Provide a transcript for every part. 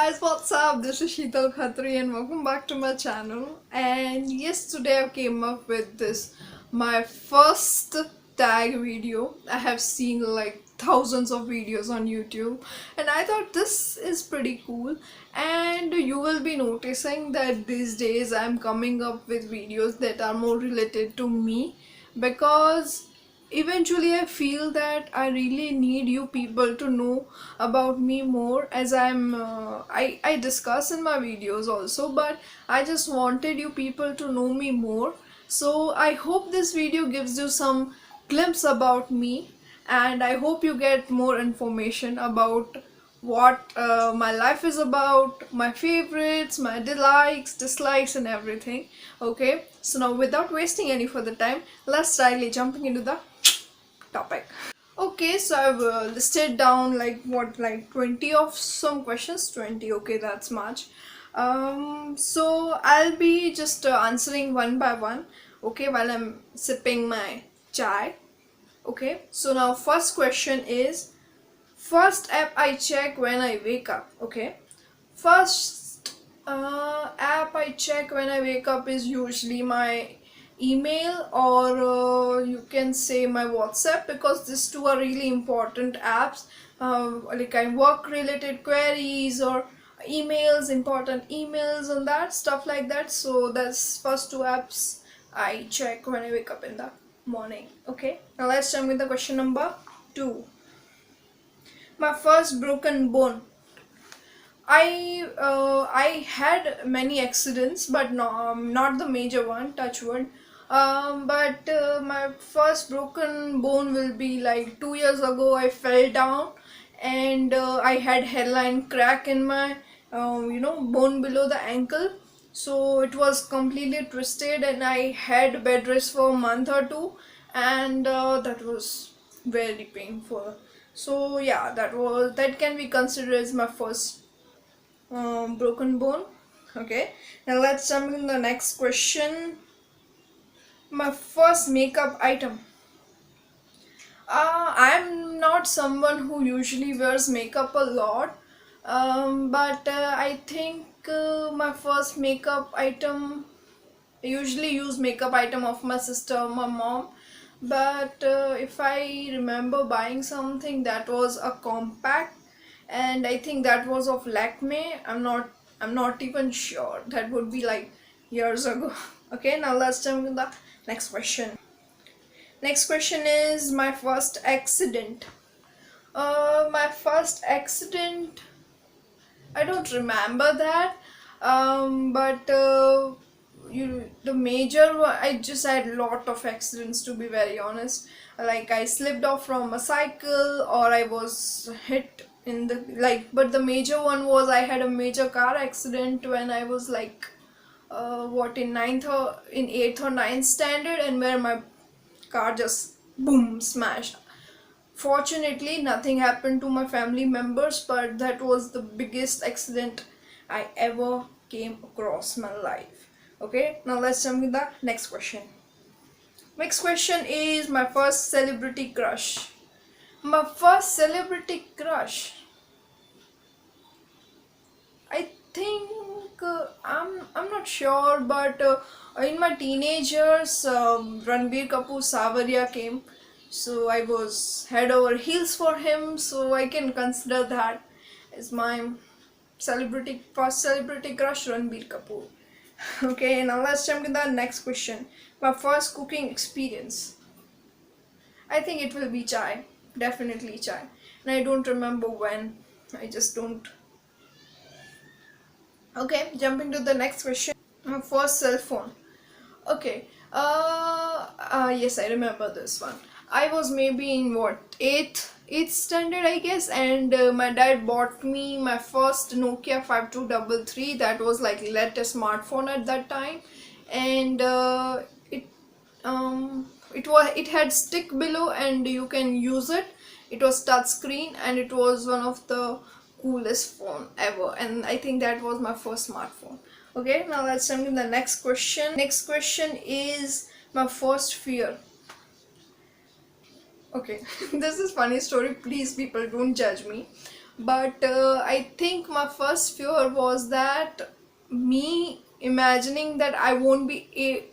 guys, what's up? This is Sheetal Khatri and welcome back to my channel. And yes, today I came up with this my first tag video. I have seen like thousands of videos on YouTube and I thought this is pretty cool. And you will be noticing that these days I'm coming up with videos that are more related to me, because eventually I feel that I really need you people to know about me more, as I discuss in my videos also, but I just wanted you people to know me more. So I hope this video gives you some glimpse about me, and I hope you get more information about what my life is about, my favorites, my dislikes and everything. Okay, so now without wasting any further time, let's directly jumping into the topic. Okay, so I've listed down like 20 of some questions. 20, okay, that's much. So I'll be just answering one by one, okay, while I'm sipping my chai. Okay, so now first question is, first app I check when I wake up. Okay, first app I check when I wake up is usually my email, or you can say my WhatsApp, because these two are really important apps. Like I work related queries or emails, important emails and that stuff like that. So that's first two apps I check when I wake up in the morning. Okay, now let's jump with the question number 2. My first broken bone. I had many accidents, but no, not the major one, touch wood. But my first broken bone will be like 2 years ago. I fell down and I had hairline crack in my bone below the ankle. So it was completely twisted and I had bed rest for a month or two, and that was very painful. So yeah, that can be considered as my first broken bone. Okay, now let's jump in the next question. My first makeup item. I'm not someone who usually wears makeup a lot, but I think my first makeup item, I usually use makeup item of my sister, my mom. But if I remember buying something, that was a compact, and I think that was of Lakme. I'm not even sure. That would be like years ago. Okay, now let's jump to the next question. Next question is my first accident. My first accident, I don't remember that. But the major one, I just had a lot of accidents, to be very honest. Like I slipped off from a cycle, or I was hit in the like. But the major one was I had a major car accident when I was like, what, in ninth or in eighth or ninth standard, and where my car just boom smashed. Fortunately, nothing happened to my family members, but that was the biggest accident I ever came across my life. Okay, now let's jump with the next question. Next question is my first celebrity crush. My first celebrity crush, I think I'm not sure, but in my teenage years, Ranbir Kapoor Savaria came, so I was head over heels for him. So I can consider that as my first celebrity crush, Ranbir Kapoor. Okay, now let's jump to the next question. My first cooking experience. I think it will be chai, definitely chai, and I don't remember when. I just don't. Okay, jumping to the next question. My first cell phone. Okay. Yes, I remember this one. I was maybe in what, eighth standard, I guess, and my dad bought me my first Nokia 5233. That was like latest smartphone at that time, and it had stick below and you can use it. It was touch screen and it was one of the coolest phone ever, and I think that was my first smartphone. Okay, now let's jump to the next question. Next question is my first fear. Okay, this is funny story, please people don't judge me. But I think my first fear was that me imagining that I won't be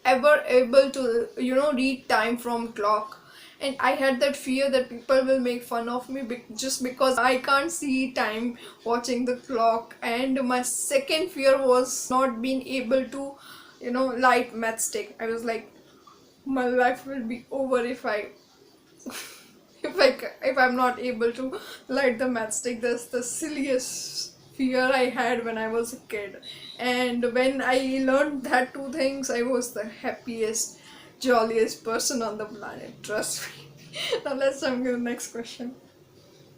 ever able to, read time from clock. And I had that fear that people will make fun of me just because I can't see time watching the clock. And my second fear was not being able to, light matchstick. I was like, my life will be over if I'm not able to light the matchstick. That's the silliest fear I had when I was a kid. And when I learned that two things, I was the happiest, jolliest person on the planet. Trust me. Now let's jump to the next question.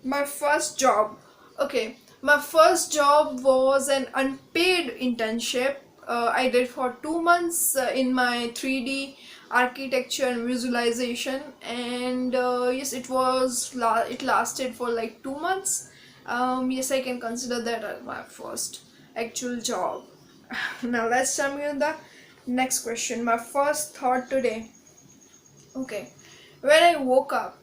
My first job. Okay, my first job was an unpaid internship. I did for 2 months in my 3D architecture and visualization, and yes, it lasted for like 2 months. Yes, I can consider that as my first actual job. Now let's jump into the next question. My first thought today. Okay. When I woke up,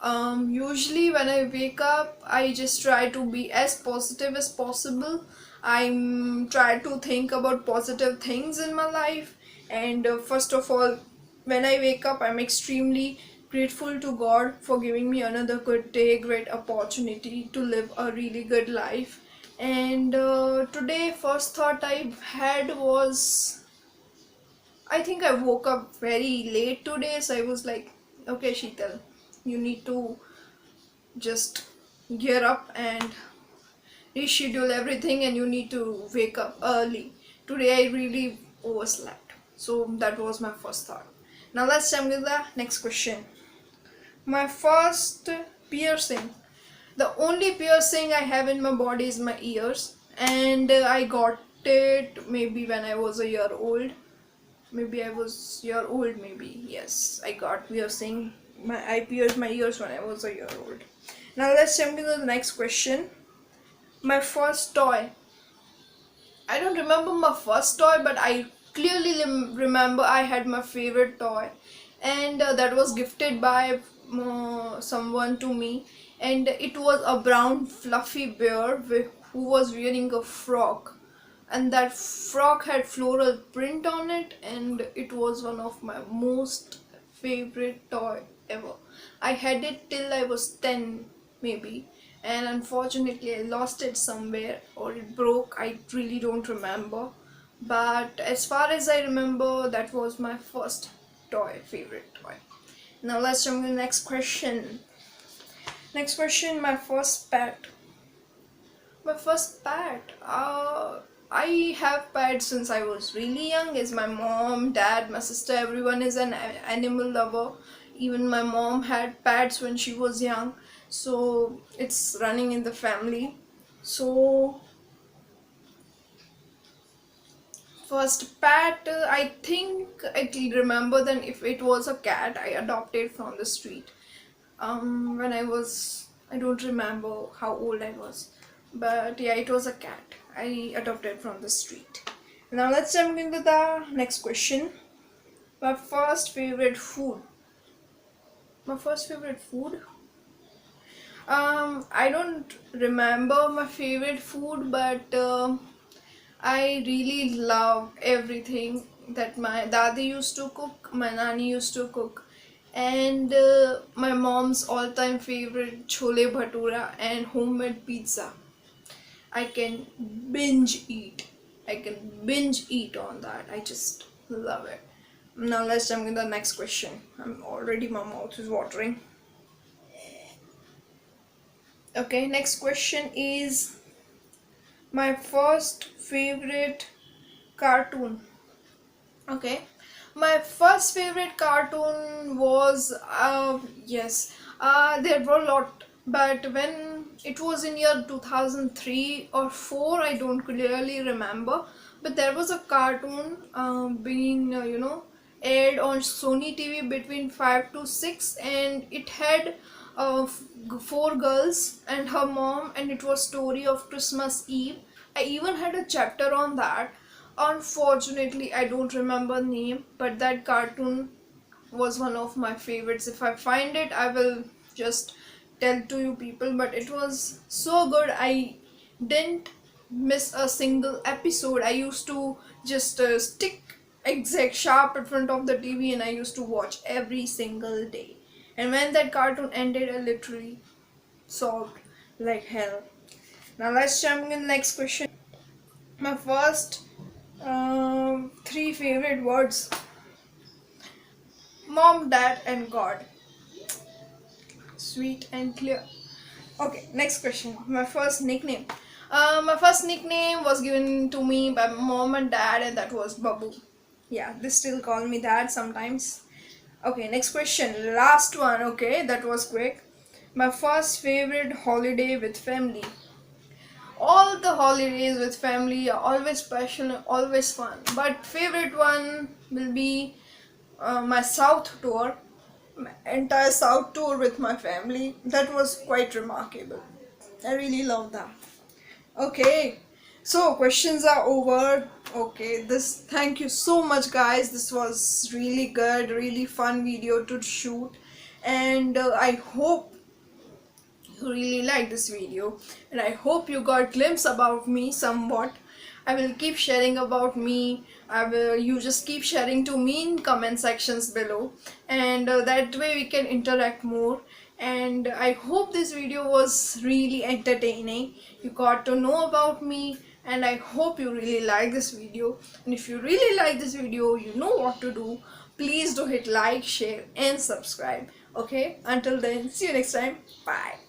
usually when I wake up, I just try to be as positive as possible. I'm try to think about positive things in my life, and first of all, when I wake up, I'm extremely grateful to God for giving me another good day, great opportunity to live a really good life. And today, first thought I had was I think I woke up very late today, so I was like, okay, Sheetal, you need to just gear up and reschedule everything, and you need to wake up early. Today I really overslept. So that was my first thought. Now let's jump to the next question. My first piercing. The only piercing I have in my body is my ears, and I got it maybe when I was a year old. Maybe I was year old, maybe. Yes, I got piercing. I pierced my ears when I was a year old. Now let's jump to the next question. My first toy. I don't remember my first toy, but I clearly remember I had my favorite toy, and that was gifted by someone to me, and it was a brown fluffy bear who was wearing a frock, and that frock had floral print on it, and it was one of my most favorite toy ever. I had it till I was 10 maybe, and unfortunately I lost it somewhere or it broke. I really don't remember, but as far as I remember, that was my first favorite toy. Now let's jump to the next question. Next question. My first pet. My first pet. I have pets since I was really young. As my mom, dad, my sister, everyone is an animal lover. Even my mom had pets when she was young, so it's running in the family. So first pet, I think I can remember then if it was a cat I adopted from the street. When I don't remember how old I was, but yeah, it was a cat I adopted from the street. Now let's jump into the next question. My first favorite food. My first favorite food. I don't remember my favorite food, but I really love everything that my dadi used to cook, my nani used to cook, and my mom's all-time favorite chole bhatura and homemade pizza. I can binge eat. I can binge eat on that. I just love it. Now let's jump in the next question. My mouth is watering. Okay, next question is my first favorite cartoon. Okay, my first favorite cartoon was yes, there were a lot, but when it was in year 2003 or 4, I don't clearly remember, but there was a cartoon being aired on Sony TV between 5 to 6, and it had four girls and her mom, and it was story of Christmas Eve. I even had a chapter on that. Unfortunately, I don't remember name, but that cartoon was one of my favorites. If I find it, I will just tell to you people. But it was so good. I didn't miss a single episode. I used to just stick exact sharp in front of the TV and I used to watch every single day. And when that cartoon ended, I literally sobbed like hell. Now let's jump in next question. My first three favorite words: mom, dad, and God. Sweet and clear. Okay, next question. My first nickname. My first nickname was given to me by my mom and dad, and that was Babu. Yeah, they still call me that sometimes. Okay, next question. Last one. Okay, that was quick. My first favorite holiday with family. All the holidays with family are always special, always fun. But favorite one will be my South tour, my entire South tour with my family. That was quite remarkable. I really love that. Okay, so questions are over. Okay, this thank you so much, guys. This was really good, really fun video to shoot, and I hope you really liked this video, and I hope you got glimpse about me somewhat. I will keep sharing about me. You just keep sharing to me in comment sections below, and that way we can interact more. And I hope this video was really entertaining. You got to know about me, and I hope you really like this video. And if you really like this video, you know what to do. Please do hit like, share and subscribe. Okay, until then, see you next time. Bye.